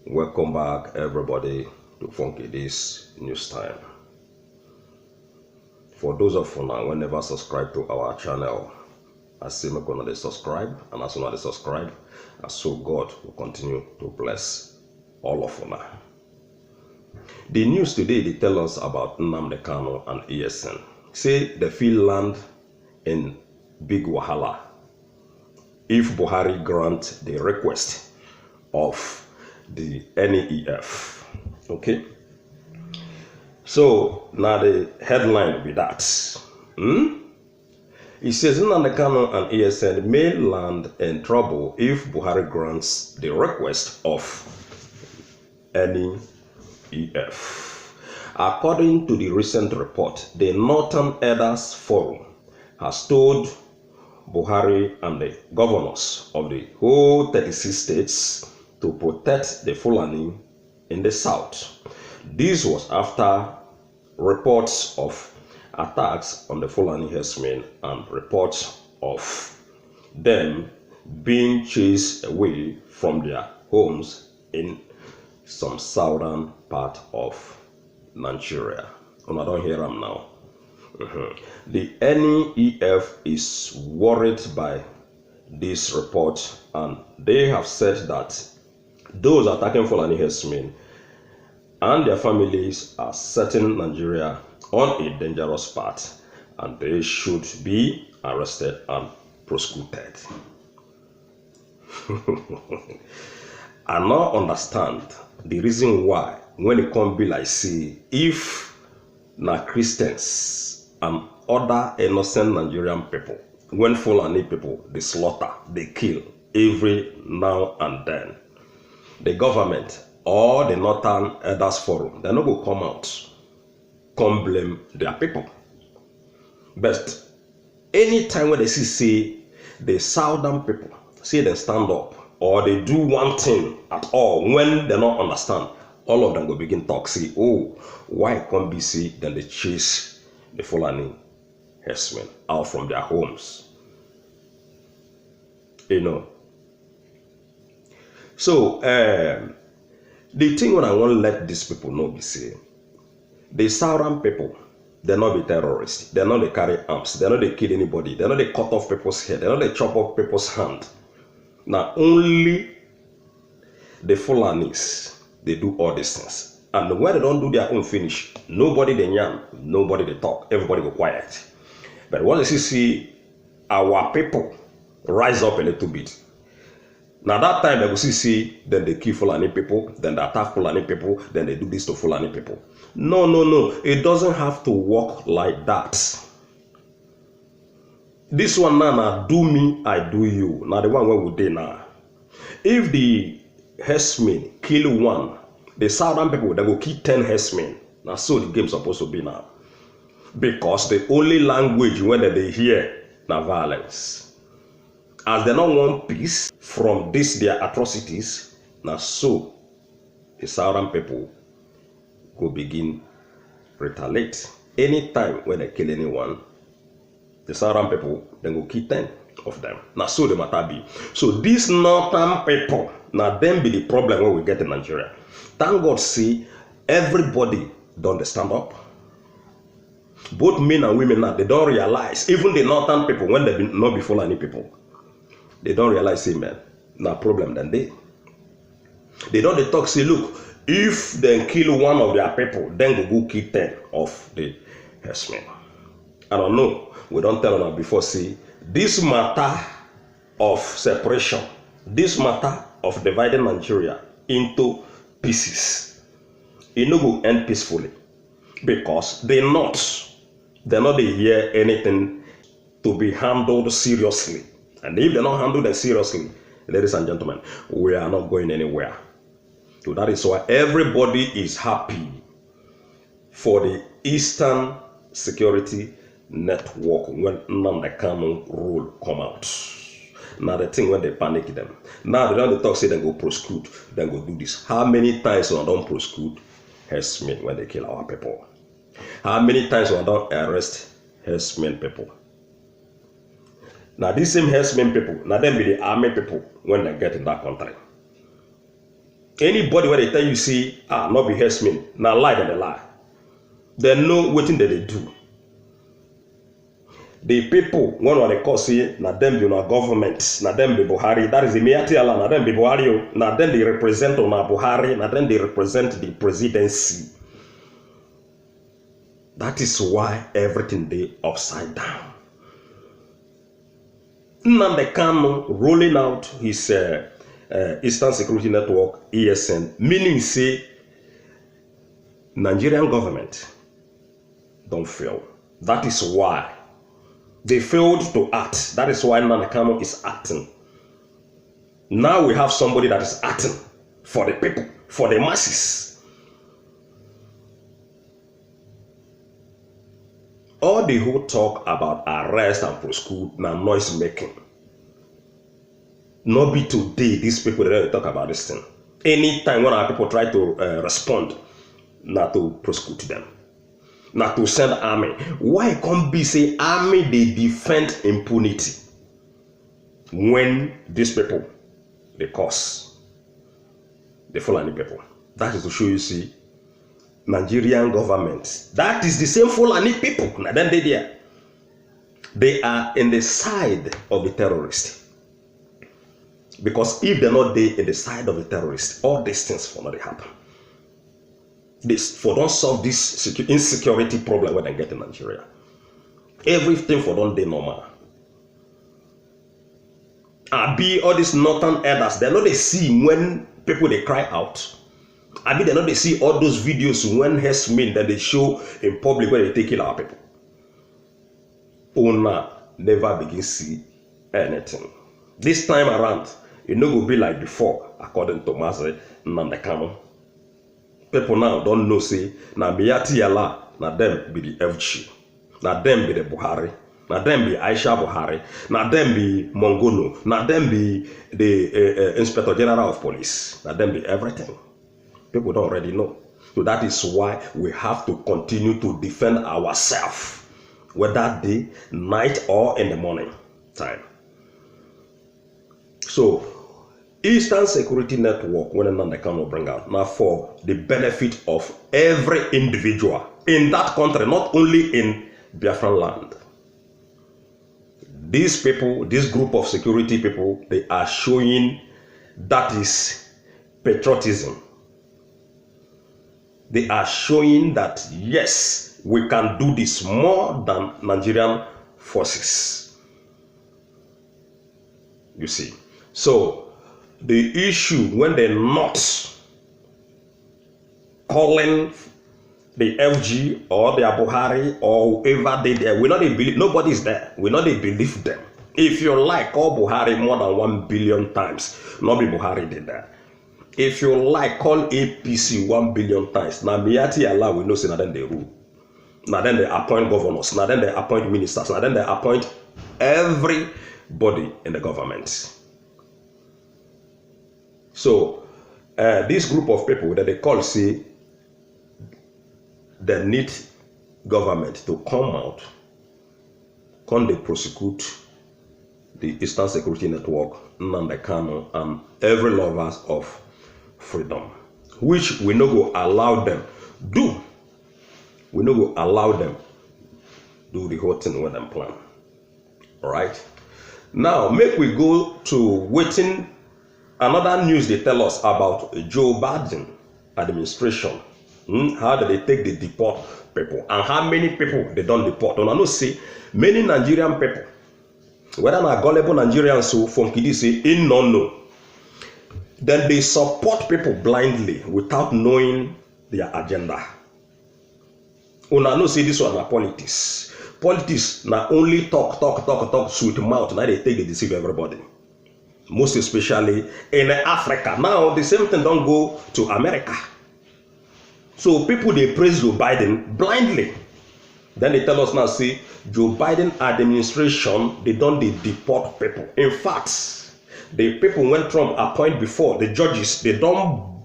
Welcome back, everybody, to Funky This News Time. For those of you now who never subscribe to our channel, I say make una dey subscribe, and as una dey subscribe, and so God will continue to bless all of una. The news today they tell us about Nnamdi Kanu and Herdsmen. Say they feel land in big wahala if Buhari grant the request of the NEF. Okay, so now the headline be that. It says Nnamdi Kanu and Herdsmen may land in trouble if Buhari grants the request of NEF. According to the recent report, the Northern Elders Forum has told Buhari and the governors of the whole 36 states to protect the Fulani in the south. This was after reports of attacks on the Fulani herdsmen and reports of them being chased away from their homes in some southern part of Nigeria. I don't hear them now. The NEF is worried by this report, and they have said that those attacking Fulani herdsmen and their families are setting Nigeria on a dangerous path, and they should be arrested and prosecuted. I now understand the reason why when it come be like say if na Christians and other innocent Nigerian people, when Fulani people they slaughter, they kill every now and then, the government or the Northern Elders Forum, they no go come out, come blame their people. But anytime when they see the southern people, see them stand up or they do one thing at all, when they don't understand, all of them go begin talk, say, oh, why can't be see then they chase the Fulani herdsmen out from their homes? You know. So the thing what I want to let these people know be say, the southern people, they're not be terrorists, they're not they carry arms, they're not they kill anybody, they're not they cut off people's head, they're not they chop off people's hand. Now only the Fulanis they do all these things. And when they don't do their own finish, nobody they yarn, nobody they talk, everybody go quiet. But once you see our people rise up a little bit, now that time they will see, then they kill Fulani people, then they attack Fulani people, then they do this to Fulani people. No. It doesn't have to work like that. This one now, do me, I do you. Now the one where we did now. If the herdsmen kill one, the southern people, they will kill 10 herdsmen. Now so the game supposed to be now. Because the only language when they hear now violence. As they don't want peace from this their atrocities, now so the southern people go begin retaliate. Anytime when they kill anyone, the southern people then go kill 10 of them. Now so the matter be. So these northern people, now them be the problem when we get in Nigeria. Thank God see everybody don't stand up. Both men and women now, they don't realize, even the northern people, when they not be Fulani people, they don't realize, say, man, no problem than they don't they talk, say, look, if they kill one of their people, then go kill 10 of the herdsmen. I don't know, we don't tell them before, see, this matter of separation, this matter of dividing Nigeria into pieces, it no go end peacefully, because they're not they hear anything to be handled seriously. And if they're not handled them seriously, ladies and gentlemen, we are not going anywhere. So that is why everybody is happy for the Eastern Security Network when Nnamdi Kanu rule come out. Now the thing when they panic them. Now they don't talk, say they go prosecute, then go do this. How many times we don't prosecute herdsmen when they kill our people? How many times we don't arrest herdsmen people? Now these same herdsmen people, now them be the army people when they get in that country. Anybody where they tell you say, not be herdsmen, now lie than a lie. They know what thing that they do. The people, one of the call say, na them be na government, na them be Buhari. That is the Myatti Allah, na them be Buhari. Na them they represent on Buhari, na them they represent the presidency. That is why everything they upside down. Nnamdi Kanu rolling out his Eastern Security Network, ESN, meaning say Nigerian government don't fail. That is why they failed to act. That is why Nnamdi Kanu is acting. Now we have somebody that is acting for the people, for the masses. All the whole talk about arrest and prosecute now noise making. Not be today, these people that talk about this thing. Anytime when our people try to respond, not to prosecute them, not to send army. Why can't be say army they defend impunity when these people they cause the Fulani people? That is to show you see Nigerian government. That is the same Fulani people. Now then they are in the side of the terrorists. Because if they're not there in the side of the terrorists, all these things will not happen. This for don't solve this insecurity problem when they get in Nigeria. Everything for don't they normal. Abi all these northern elders, they know they see when people they cry out. Abi they know they see all those videos when herdsmen that they show in public where they take kill our people. Una never begin see anything. This time around, it no go be like before, according to MAZI Nnamdi Kanu. People now don't know say na Myatti Allah, na them be the FG, na them be the Buhari, na them be Aisha Buhari, na them be Mongono, na them be the Inspector General of Police, na them be everything. People don't already know. So that is why we have to continue to defend ourselves, whether day, night, or in the morning time. So, Eastern Security Network, when Nnamdi Kanu bring out, now for the benefit of every individual in that country, not only in Biafra land. These people, this group of security people, they are showing that is patriotism. They are showing that, yes, we can do this more than Nigerian forces. You see. So, the issue when they're not calling the FG or the Buhari or whoever they there, we not they believe, nobody is there. We not they believe them. If you like, call Buhari more than 1 billion times. Not be Buhari did that. If you like, call APC 1 billion times. Now Myatti Allah, we know say now then they rule. Now then they appoint governors. Now then they appoint ministers. Now then they appoint everybody in the government. So this group of people that they call say they need government to come out, come they prosecute the Eastern Security Network, Nnamdi Kanu, and every lovers of freedom, which we no go allow them do. We no go allow them do the whole thing with them plan. All right. Now make we go to waiting. Another news they tell us about Joe Biden administration. How do they take the deport people and how many people they don't deport? And I know say many Nigerian people, whether not gullible Nigerians so from Kidi say in no, then they support people blindly without knowing their agenda. Una no say this one na politics. Politics na only talk sweet mouth. Now they take they deceive everybody. Most especially in Africa. Now the same thing don't go to America. So people they praise Joe Biden blindly. Then they tell us now say Joe Biden administration they don't deport people. In fact, the people when Trump appoint before the judges they don't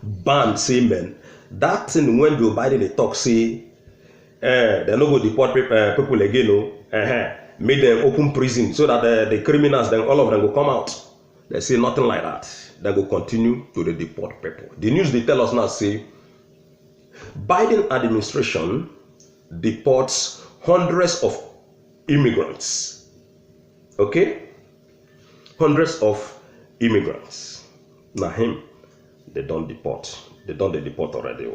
ban say men. That thing when Joe Biden they talk say they no go deport people again. Made them open prison so that the criminals, then all of them will come out. They say nothing like that. they go continue to the deport people. The news they tell us now say Biden administration deports hundreds of immigrants. Okay? Hundreds of immigrants. Now him, they don't deport. They deport already.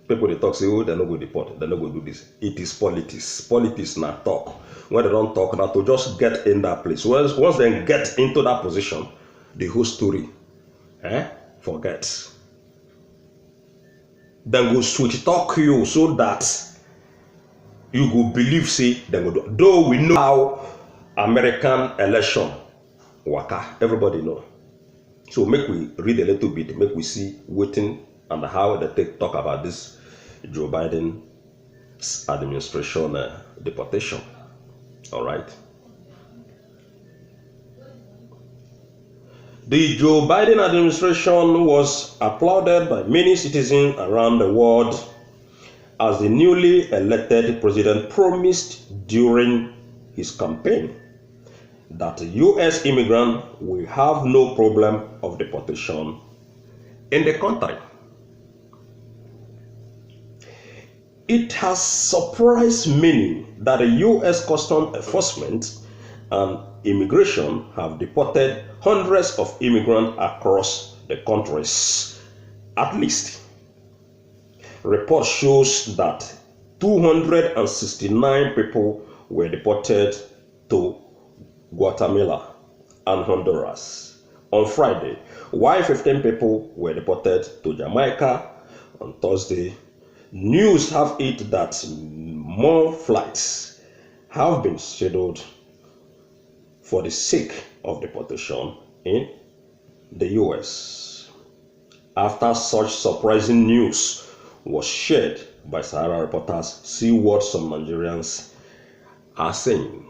People they talk say, oh, they're not going to deport, they're not going to do this. It is politics. Politics not talk. When they don't talk, now to just get in that place. Once they get into that position, the whole story, forget. Then go switch talk you so that you go believe say they go do. Though we know how American election waka, everybody know. So make we read a little bit, make we see waiting and how they talk about this Joe Biden administration deportation. All right. The Joe Biden administration was applauded by many citizens around the world as the newly elected president promised during his campaign that U.S. immigrants will have no problem of deportation in the country. It has surprised many that the U.S. Customs Enforcement and Immigration have deported hundreds of immigrants across the countries. At least, report shows that 269 people were deported to Guatemala and Honduras on Friday, while 15 people were deported to Jamaica on Thursday. News have it that more flights have been scheduled for the sake of deportation in the U.S. After such surprising news was shared by Sahara reporters, see what some Nigerians are saying.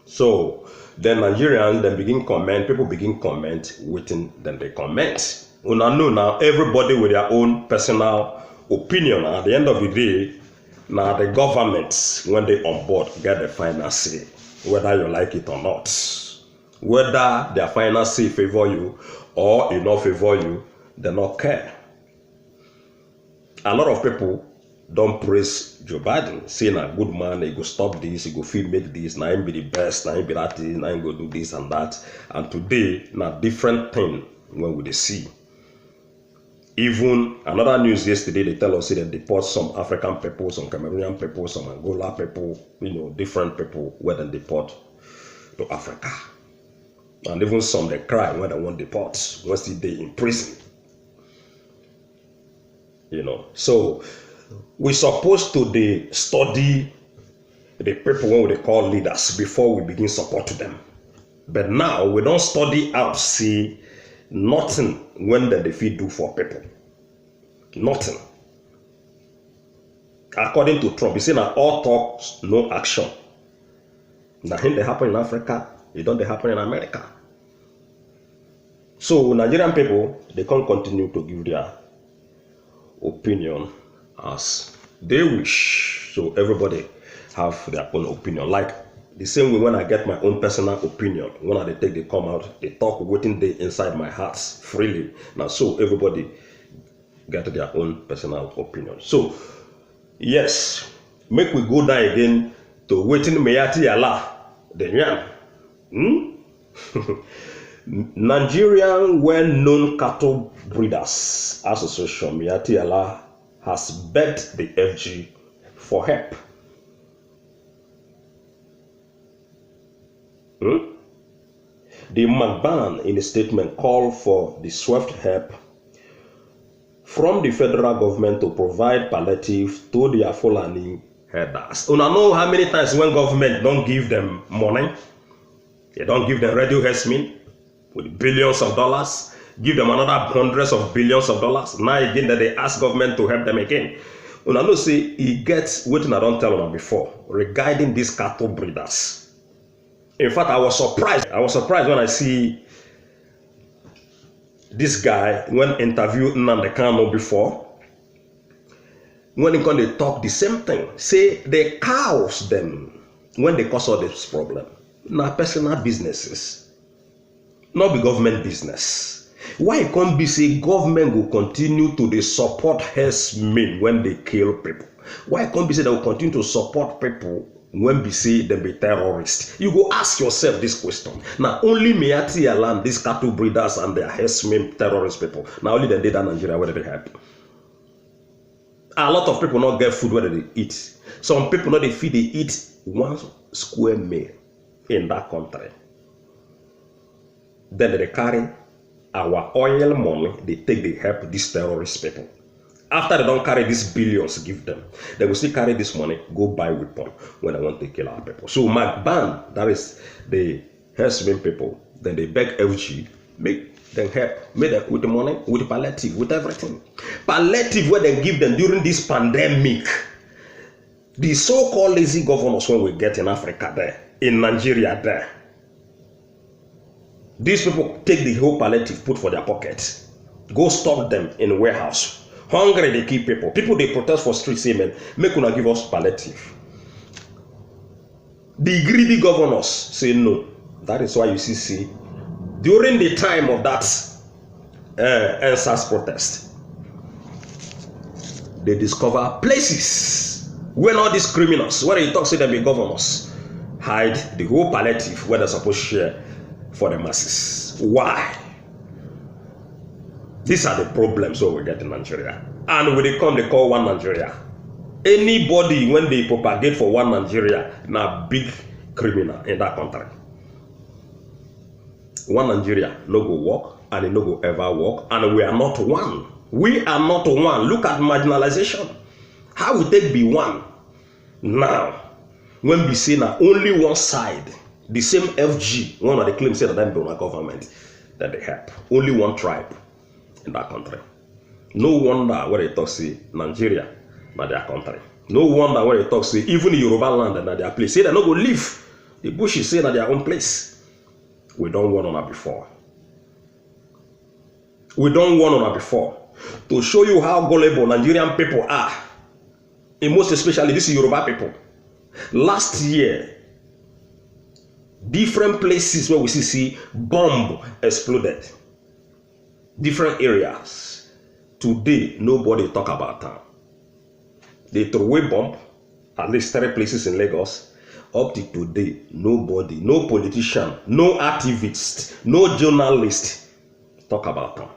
So the Nigerians then begin comment, people begin comment, waiting, then they comment. Una know now everybody with their own personal opinion. At the end of the day, now the government, when they on board, get the final say, whether you like it or not. Whether their final say favor you or it not favor you, they not care. A lot of people don't praise Joe Biden, saying a good man, he go stop this, he go fit make this, now him be the best, now him be that thing, now him go do this and that. And today, now different thing when we see. Even another news yesterday, they tell us they deport some African people, some Cameroonian people, some Angola people, different people where they deport to Africa. And even some they cry when they want deport, once they in prison. So we're supposed to study the people when they call leaders before we begin support to them. But now we don't study out, see nothing when they fit do for people. Nothing. According to Trump, he said now all talk, no action. Now they happen in Africa, it don't happen in America. So Nigerian people, they can't continue to give their opinion as they wish. So everybody have their own opinion. Like the same way when I get my own personal opinion, when they come out, they talk waiting day inside my heart freely. Now so everybody get their own personal opinion. So yes, make we go down again to waiting Myatti Allah. The Nigerian well-known cattle breeders association Myatti Allah has begged the FG for help. The McBan in a statement called for the swift help from the federal government to provide palliative to their Fulani herders. You know how many times when government don't give them money, they don't give them radio herdsmen with billions of dollars, give them another hundreds of billions of dollars. Now again that they ask government to help them again. You know say he gets what I don't tell them before regarding these cattle breeders. In fact, I was surprised. I was surprised when I see this guy when interviewed Nnamdi Kanu before. When they talk the same thing, say the cows them when they cause all this problem. Now personal businesses, not the government business. Why can't be say government will continue to dey support herdsmen when they kill people? Why can't be say they will continue to support people when be say them be terrorists? You go ask yourself this question. Now only Myatti land these cattle breeders and their herdsmen terrorist people. Now only them did that Nigeria where they help. A lot of people not get food where they eat. Some people not they feed they eat 1 square meal in that country. Then they carry our oil money, they take the help these terrorist people. After they don't carry these billions, give them. They will still carry this money, go buy weapon when they want to kill our people. So McBan, that is the herdsmen people, then they beg FG, make them help, make them with the money, with the palliative, with everything. Palliative where they give them during this pandemic. The so-called lazy governors when we get in Africa there, in Nigeria there. These people take the whole palliative, put for their pockets. Go stock them in a warehouse. Hungry, they keep people. People, they protest for street, say, man, make una give us palliative. The greedy governors say no. That is why you see, during the time of that NSAS protest, they discover places where all these criminals, where they talk, say them be governors, hide the whole palliative where they're supposed to share for the masses. Why? These are the problems that we get in Nigeria. And when they come, they call one Nigeria. Anybody, when they propagate for one Nigeria, now big criminal in that country. One Nigeria no go work, and it no go ever work, and we are not one. We are not one. Look at marginalization. How we take be one? Now, when we say now only one side, the same FG, one of the claims said that them be on a government that they help. Only one tribe in that country. No wonder where they talk say Nigeria, not their country. No wonder where they talk say even Yoruba land and their place. Say they no go live. The Bushies say that their own place. We don't want on that before. We don't want on that before. To show you how gullible Nigerian people are. And most especially this is Yoruba people. Last year, different places where we see bomb exploded. Different areas. Today, nobody talk about them. They throw away bomb, at least 3 places in Lagos. Up to today, nobody, no politician, no activist, no journalist talk about them.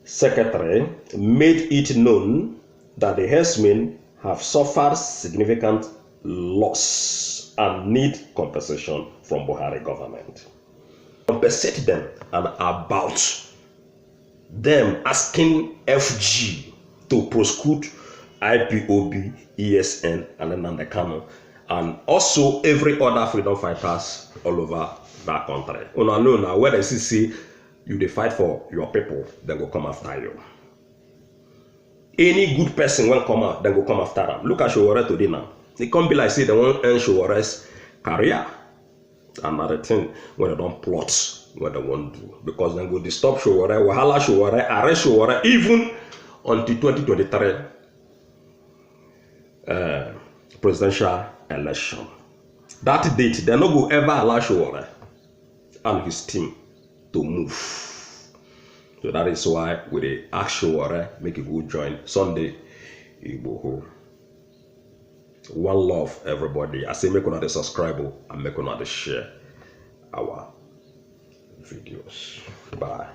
Secretary made it known that the herdsmen have suffered significant loss and need compensation from Buhari government. Compensate them and about them asking FG to prosecute IPOB, ESN, and Nnamdi Kanu, and also every other freedom fighters all over that country. Una know now where they see you dey fight for your people, then go come after you. Any good person will come out, then go come after them. Look at Showore today now. They can't be like say they won't end Showore's career. Another thing when they don't plot what they want to do, because then go disturb Showore, wahala Showore, arrest Showore, even until 2023 presidential election. That date, they no go ever allow Showore and his team to move. So that is why we dey ask Showore make it go join Sunday Igboho. One love, everybody. I say make una dey subscribe and make una dey share our videos. Bye.